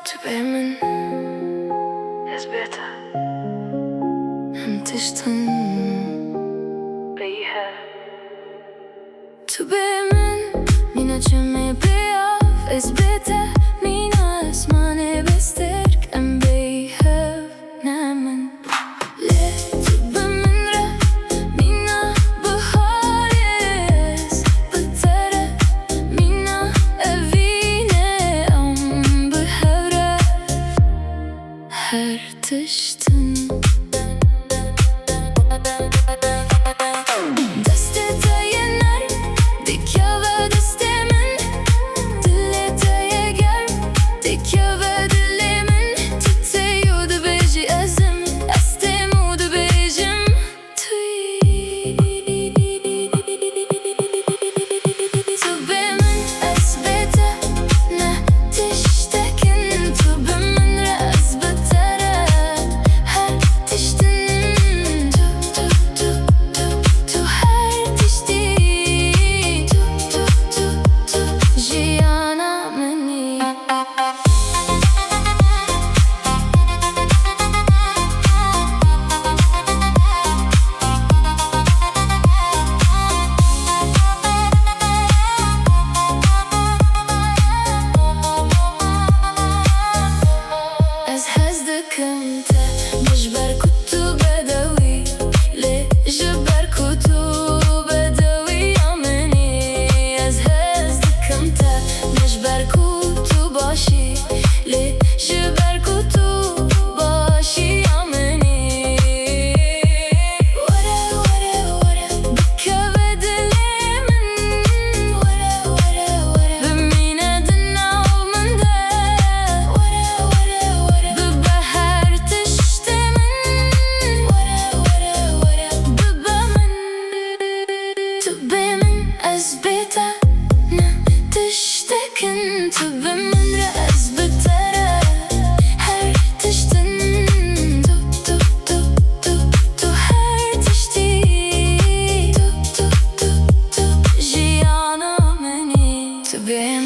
تبقى من اثبتها ان تشتن بيها تبقى من mina känner brev اثبتها mina اسمعني بسترك ام بيها نعمن ليه تبقى من رأ mina بهارس بترى mina evine ام بهرة her تشتن to be